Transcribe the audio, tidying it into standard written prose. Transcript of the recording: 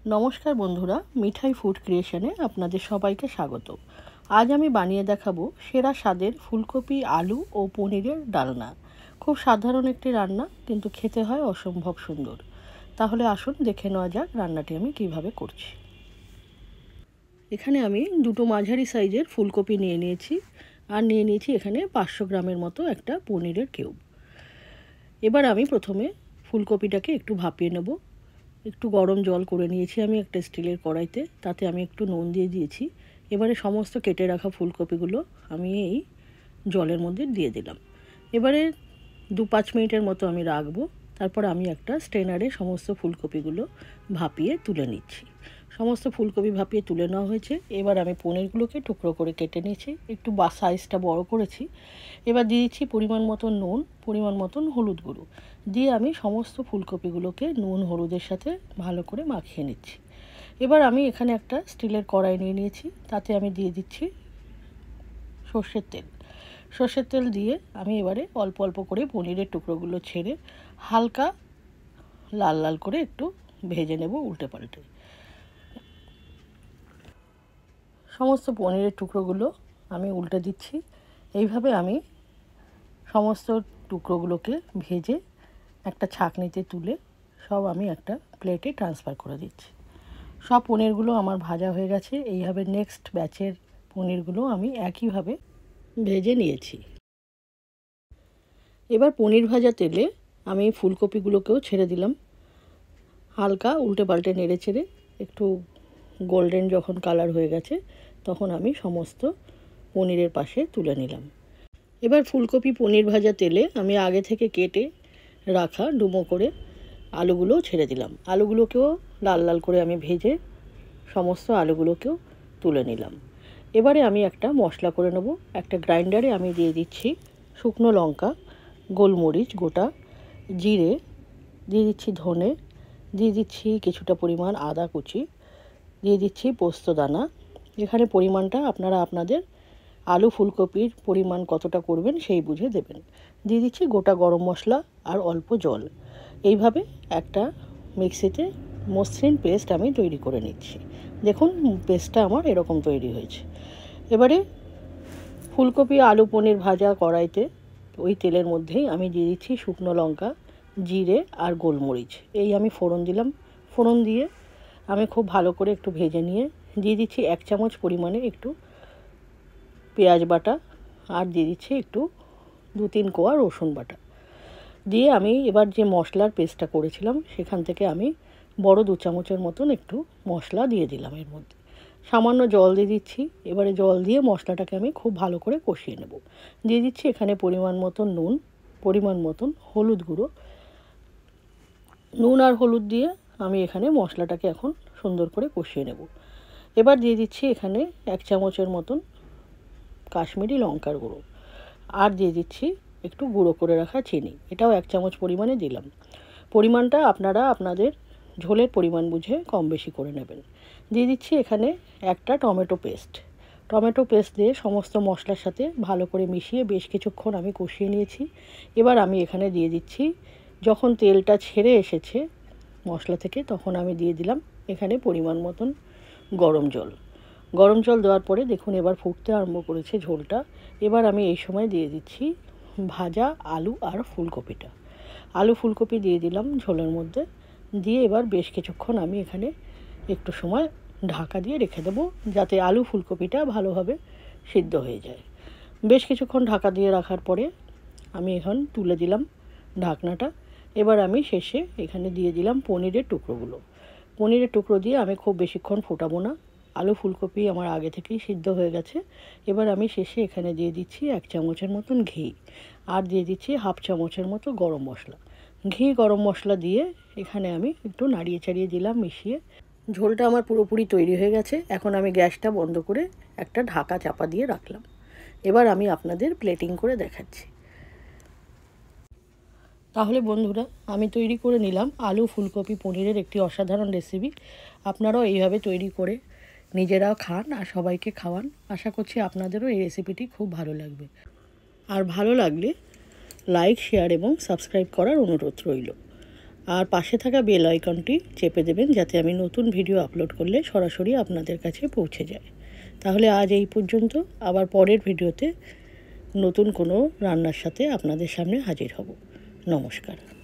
नमस्कार बंधुरा मिठाई फूड क्रिएशने आपनादेर सबाइके स्वागत। आज आमी बानिये देखाबो सेरा स्वादेर फुलकपि आलू और पनिरेर डालना। खूब साधारण एकटी रान्ना किन्तु खेते हय असम्भव सुंदर। ताहले आसुन देखे नेওয়া যাক रान्नाटी आमी किभाबे करछि। एखाने आमी दुटो माझारी साइजेर फुलकपि निये निয়েছি আর নিয়ে নিয়েছি এখানে 500 গ্রামের মতো একটা পনিরের কিউব। এবার আমি প্রথমে ফুলকপিটাকে একটু ভাপিয়ে নেব। একটু গরম জল করে নিয়েছি আমি একটা স্টিলের কড়াইতে, তাতে আমি একটু নুন দিয়ে দিয়েছি। এবারে সমস্ত কেটে রাখা ফুলকপিগুলো আমি এই জলের মধ্যে দিয়ে দিলাম। এবারে 2-5 মিনিটের মতো আমি রাখবো। তারপর আমি একটা স্ট্রেনারে সমস্ত ফুলকপিগুলো ভাপিয়ে তুলে নিচ্ছি। সমস্ত ফুলকপি ভাপিয়ে তুলে নেওয়া হয়েছে। এবার আমি পনিরগুলোকে টুকরো করে কেটে নিয়েছি, একটু সাইজটা বড় করেছি। এবার দিয়ে দিচ্ছি পরিমাণ মতো নুন, পরিমাণ মতন হলুদ গুঁড়ো দিয়ে আমি সমস্ত ফুলকপিগুলোকে নুন হলুদের সাথে ভালো করে মাখিয়ে নিচ্ছি। এবার আমি এখানে একটা স্টিলের কড়াই নিয়ে নিয়েছি, তাতে আমি দিয়ে দিচ্ছি সর্ষের তেল। সর্ষের তেল দিয়ে আমি এবারে অল্প অল্প করে পনিরের টুকরোগুলো ছেড়ে হালকা লাল লাল করে একটু ভেজে নেব উল্টে পাল্টে। সমস্ত পনিরের টুকরোগুলো আমি উল্টে দিচ্ছি। এইভাবে আমি সমস্ত টুকরোগুলোকে ভেজে একটা ছাঁকনিতে তুলে সব আমি একটা প্লেটে ট্রান্সফার করে দিচ্ছি। সব পনিরগুলো আমার ভাজা হয়ে গেছে। এইভাবে নেক্সট ব্যাচের পনিরগুলো আমি একইভাবে ভেজে নিয়েছি। এবার পনির ভাজা তেলে আমি ফুলকপিগুলোকেও ছেড়ে দিলাম। হালকা উল্টে পাল্টে নেড়ে চেড়ে একটু গোল্ডেন যখন কালার হয়ে গেছে তখন আমি সমস্ত পনিরের পাশে তুলে নিলাম। এবার ফুলকপি পনির ভাজা তেলে আমি আগে থেকে কেটে রাখা ডুমো করে আলুগুলো ছেড়ে দিলাম। আলুগুলোকেও লাল লাল করে আমি ভেজে সমস্ত আলুগুলোকেও তুলে নিলাম। এবারে আমি একটা মশলা করে নেব। একটা গ্রাইন্ডারে আমি দিয়ে দিচ্ছি শুকনো লঙ্কা, গোলমরিচ গোটা, জিরে, দিয়ে দিচ্ছি ধনে, দিয়ে দিচ্ছি কিছুটা পরিমাণ আদা কুচি, দিয়ে দিচ্ছি পোস্ত দানা। এখানে পরিমাণটা আপনারা আপনাদের আলু ফুলকপির পরিমাণ কতটা করবেন সেই বুঝে দেবেন। দিয়ে দিচ্ছি গোটা গরম মশলা আর অল্প জল। এইভাবে একটা মিক্সিতে মসৃণ পেস্ট আমি তৈরি করে নিচ্ছি। দেখুন পেস্টটা আমার এরকম তৈরি হয়েছে। এবারে ফুলকপি আলু পনির ভাজা কড়াইতে ওই তেলের মধ্যেই আমি দিয়ে দিচ্ছি শুকনো লঙ্কা, জিরে আর গোলমরিচ। এই আমি ফোড়ন দিলাম। ফোড়ন দিয়ে আমি খুব ভালো করে একটু ভেজে নিয়ে দিয়ে দিচ্ছি 1 চামচ পরিমাণে একটু পেঁয়াজ বাটা আর দিয়ে দিচ্ছি একটু 2-3 কোয়া রসুন বাটা দিয়ে আমি এবার যে মশলার পেস্টটা করেছিলাম সেখান থেকে আমি বড় 2 চামচের মতন একটু মশলা দিয়ে দিলাম। এর মধ্যে সামান্য জল দিয়ে দিচ্ছি। এবারে জল দিয়ে মশলাটাকে আমি খুব ভালো করে কষিয়ে নেব। দিয়ে দিচ্ছি এখানে পরিমাণ মতন নুন, পরিমাণ মতন হলুদ গুঁড়ো। নুন আর হলুদ দিয়ে আমি এখানে মশলাটাকে এখন সুন্দর করে কষিয়ে নেব। এবার দিয়ে দিচ্ছি এখানে 1 চামচের মতন কাশ্মীরি লঙ্কার গুঁড়ো আর দিয়ে দিচ্ছি একটু গুঁড়ো করে রাখা চিনি। এটাও 1 চামচ পরিমাণে দিলাম। পরিমাণটা আপনারা আপনাদের ঝোলের পরিমাণ বুঝে কম বেশি করে নেবেন। দিয়ে দিচ্ছি এখানে একটা টমেটো পেস্ট। টমেটো পেস্ট দিয়ে সমস্ত মশলার সাথে ভালো করে মিশিয়ে বেশ কিছুক্ষণ আমি কষিয়ে নিয়েছি। এবার আমি এখানে দিয়ে দিচ্ছি, যখন তেলটা ছেড়ে এসেছে মশলা থেকে তখন আমি দিয়ে দিলাম এখানে পরিমাণ মতন গরম জল। গরম জল দেওয়ার পরে দেখুন এবার ফুটতে আরম্ভ করেছে ঝোলটা। এবার আমি এই সময় দিয়ে দিচ্ছি ভাজা আলু আর ফুলকপিটা। আলু ফুলকপি দিয়ে দিলাম ঝোলের মধ্যে। দিয়ে এবার বেশ কিছুক্ষণ আমি এখানে একটু সময় ঢাকা দিয়ে রেখে দেবো যাতে আলু ফুলকপিটা ভালোভাবে সিদ্ধ হয়ে যায়। বেশ কিছুক্ষণ ঢাকা দিয়ে রাখার পরে আমি এখন তুলে দিলাম ঢাকনাটা। এবার আমি শেষে এখানে দিয়ে দিলাম পনিরের টুকরোগুলো। পনিরের টুকরো দিয়ে আমি খুব বেশিক্ষণ ফোটাবো না। আলু ফুলকপি আমার আগে থেকেই সিদ্ধ হয়ে গেছে। এবার আমি শেষে এখানে দিয়ে দিচ্ছি 1 চামচের মতন ঘি আর দিয়ে দিচ্ছি 1/2 চামচের মতো গরম মশলা। ঘি গরম মশলা দিয়ে এখানে আমি একটু নাড়িয়ে চাড়িয়ে দিলাম মিশিয়ে। ঝোলটা আমার পুরোপুরি তৈরি হয়ে গেছে। এখন আমি গ্যাসটা বন্ধ করে একটা ঢাকা চাপা দিয়ে রাখলাম। এবার আমি আপনাদের প্লেটিং করে দেখাচ্ছি। তাহলে বন্ধুরা আমি তৈরি করে নিলাম আলু ফুলকপি পনিরের একটি অসাধারণ রেসিপি। আপনারাও এইভাবে তৈরি করে নিজেরাও খান আর সবাইকে খাওয়ান। আশা করছি আপনাদেরও এই রেসিপিটি খুব ভালো লাগবে। আর ভালো লাগলে লাইক, শেয়ার এবং সাবস্ক্রাইব করার অনুরোধ রইল। আর পাশে থাকা বেল আইকনটি চেপে দেবেন, যাতে আমি নতুন ভিডিও আপলোড করলে সরাসরি আপনাদের কাছে পৌঁছে যায়। তাহলে আজ এই পর্যন্ত, আবার পরের ভিডিওতে নতুন কোনো রান্নার সাথে আপনাদের সামনে হাজির হব। নমস্কার।